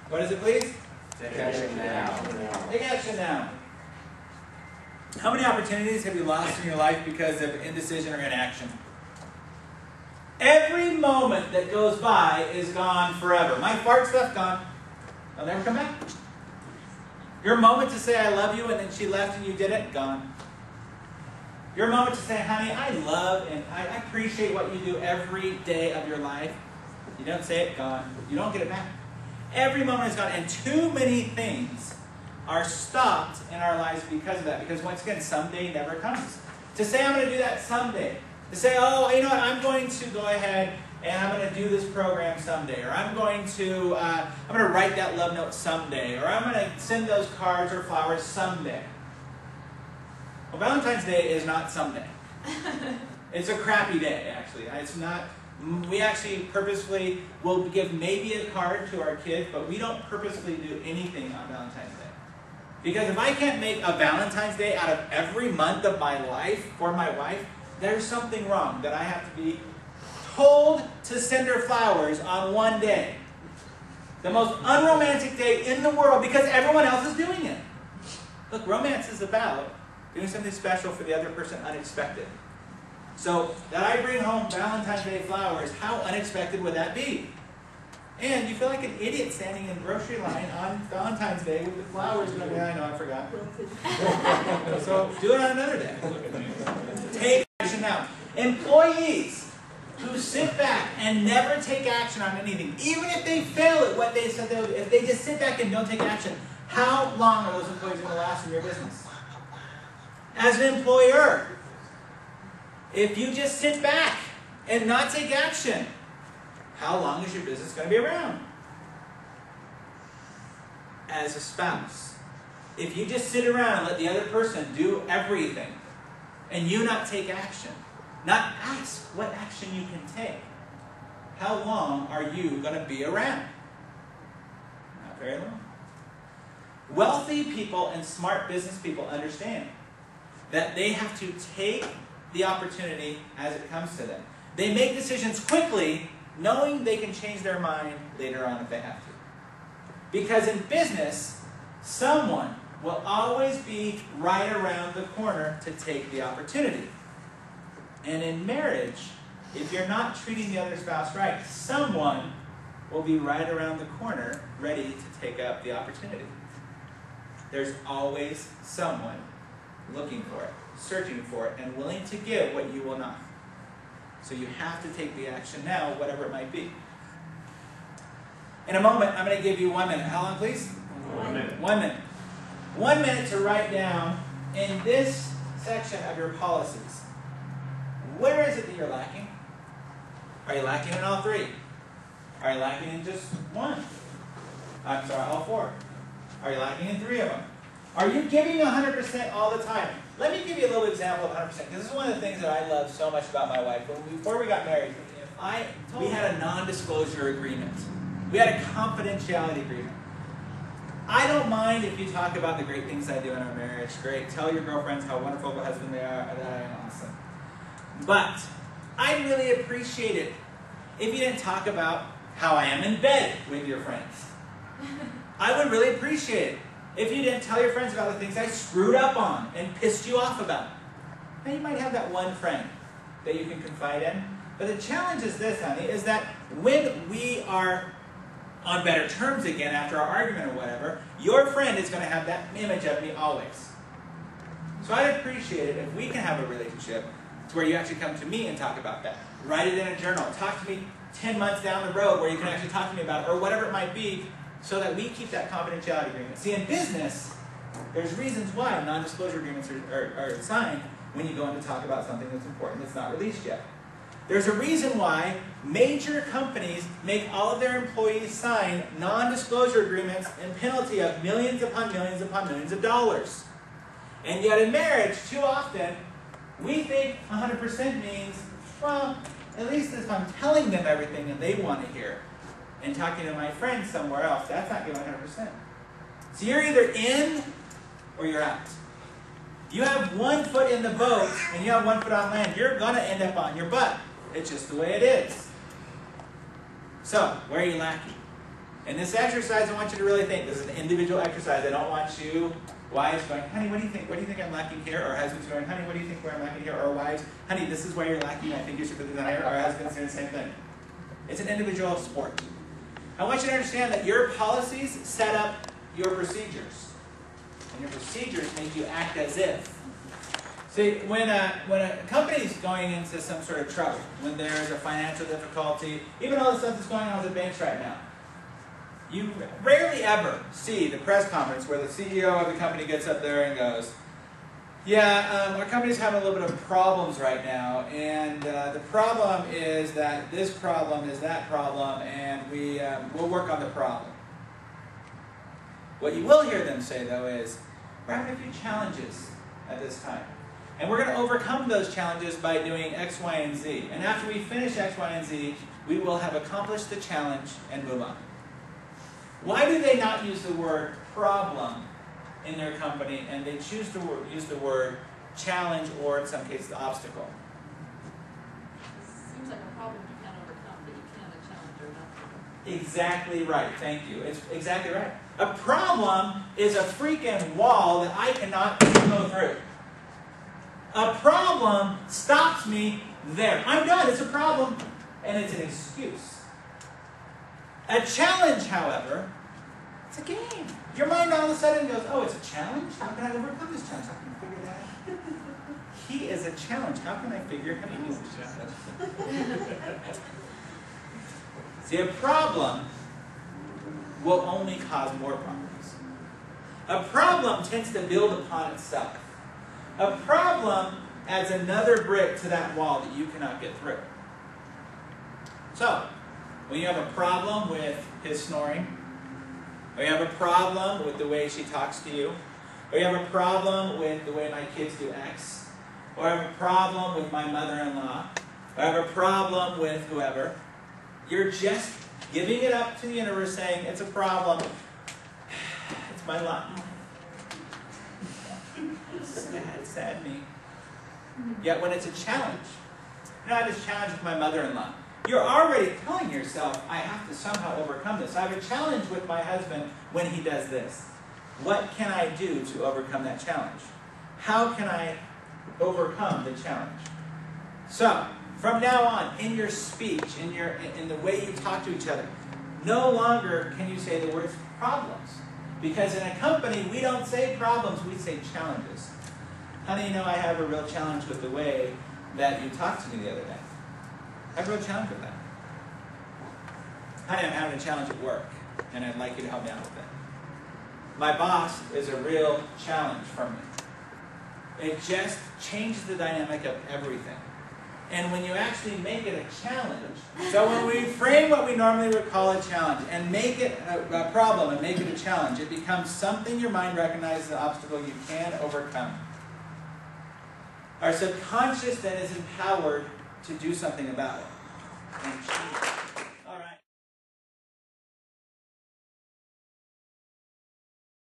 What is it, please? Take action now. Take action now. How many opportunities have you lost in your life because of indecision or inaction? Every moment that goes by is gone forever. My fart stuff, gone. I'll never come back. Your moment to say I love you and then she left and you did it, gone. Your moment to say, honey, I love and I appreciate what you do every day of your life. You don't say it, gone. You don't get it back. Every moment is gone. And too many things are stopped in our lives because of that. Because once again, someday never comes. To say I'm going to do that someday. To say, oh, you know what, I'm going to go ahead and I'm going to do this program someday. Or I'm going to write that love note someday. Or I'm going to send those cards or flowers someday. Well, Valentine's Day is not someday. It's a crappy day, actually. It's not. We actually purposefully will give maybe a card to our kids, but we don't purposefully do anything on Valentine's Day. Because if I can't make a Valentine's Day out of every month of my life for my wife, there's something wrong that I have to be told to send her flowers on one day. The most unromantic day in the world because everyone else is doing it. Look, romance is about doing something special for the other person unexpected. So, that I bring home Valentine's Day flowers, how unexpected would that be? And you feel like an idiot standing in the grocery line on Valentine's Day with the flowers. I know, I forgot. So, do it on another day. Take action now. Employees who sit back and never take action on anything, even if they fail at what they said they would do, if they just sit back and don't take action, how long are those employees going to last in your business? As an employer, if you just sit back and not take action, how long is your business going to be around? As a spouse, if you just sit around and let the other person do everything and you not take action, not ask what action you can take, how long are you going to be around? Not very long. Wealthy people and smart business people understand that they have to take the opportunity as it comes to them. They make decisions quickly, knowing they can change their mind later on if they have to. Because in business, someone will always be right around the corner to take the opportunity. And in marriage, if you're not treating the other spouse right, someone will be right around the corner ready to take up the opportunity. There's always someone looking for it, searching for it, and willing to give what you will not. So you have to take the action now, whatever it might be. In a moment, I'm going to give you 1 minute. How long, please? 1 minute. 1 minute. 1 minute to write down in this section of your policies. Where is it that you're lacking? Are you lacking in all three? Are you lacking in just one? I'm sorry, all four. Are you lacking in 3 of them? Are you giving 100% all the time? Let me give you a little example of 100%, because this is one of the things that I love so much about my wife. Before we got married, we had a non-disclosure agreement. We had a confidentiality agreement. I don't mind if you talk about the great things I do in our marriage. Great. Tell your girlfriends how wonderful of a husband they are, that I am awesome. But I'd really appreciate it if you didn't talk about how I am in bed with your friends. I would really appreciate it if you didn't tell your friends about the things I screwed up on and pissed you off about. Now you might have that one friend that you can confide in. But the challenge is this, honey, is that when we are on better terms again after our argument or whatever, your friend is going to have that image of me always. So I'd appreciate it if we can have a relationship to where you actually come to me and talk about that. Write it in a journal. Talk to me 10 months down the road where you can actually talk to me about it, or whatever it might be, so that we keep that confidentiality agreement. See, in business, there's reasons why non-disclosure agreements are signed when you go in to talk about something that's important that's not released yet. There's a reason why major companies make all of their employees sign non-disclosure agreements and penalty of millions upon millions upon millions of dollars. And yet in marriage, too often, we think 100% means, well, at least if I'm telling them everything that they want to hear and talking to my friends somewhere else, that's not giving 100%. So you're either in or you're out. If you have 1 foot in the boat and you have 1 foot on land, you're going to end up on your butt. It's just the way it is. So, where are you lacking? In this exercise, I want you to really think. This is an individual exercise. I don't want you, wives, going, honey, what do you think? What do you think I'm lacking here? Or husbands going, honey, what do you think where I'm lacking here? Or wives, honey, this is where you're lacking. I think you should put this on here. Or husbands doing the same thing. It's an individual sport. I want you to understand that your policies set up your procedures. And your procedures make you act as if. See, when a company is going into some sort of trouble, when there's a financial difficulty, even all the stuff that's going on with the banks right now, you rarely ever see the press conference where the CEO of the company gets up there and goes, yeah, our company's having a little bit of problems right now, and the problem is that this problem is that problem, and we'll work on the problem. What you will hear them say, though, is, we're having a few challenges at this time. And we're going to overcome those challenges by doing X, Y, and Z. And after we finish X, Y, and Z, we will have accomplished the challenge and move on. Why do they not use the word problem in their company, and they choose to use the word challenge, or in some cases, obstacle? Seems like a problem you can't overcome, but you can a challenge or not. Exactly right. Thank you. It's exactly right. A problem is a freaking wall that I cannot go through. A problem stops me there. I'm done. It's a problem, and it's an excuse. A challenge, however, it's a game. Your mind all of a sudden goes, oh, it's a challenge? How can I overcome this challenge? How can I figure that out? He is a challenge. How can I figure him out? See, a problem will only cause more problems. A problem tends to build upon itself. A problem adds another brick to that wall that you cannot get through. So, when you have a problem with his snoring, or you have a problem with the way she talks to you, or you have a problem with the way my kids do X, or I have a problem with my mother-in-law, or I have a problem with whoever, you're just giving it up to the universe saying, it's a problem, it's my lot. Sad me. Yet when it's a challenge, I have this challenge with my mother-in-law. You're already telling yourself, I have to somehow overcome this. I have a challenge with my husband when he does this. What can I do to overcome that challenge? How can I overcome the challenge? So, from now on, in your speech, in the way you talk to each other, no longer can you say the words problems. Because in a company, we don't say problems, we say challenges. Honey, I have a real challenge with the way that you talked to me the other day. I have a real challenge with that. Honey, I'm having a challenge at work, and I'd like you to help me out with it. My boss is a real challenge for me. It just changes the dynamic of everything. And when you actually make it a challenge, so when we frame what we normally would call a challenge and make it a problem and make it a challenge, it becomes something your mind recognizes an obstacle you can overcome. Our subconscious then is empowered to do something about it.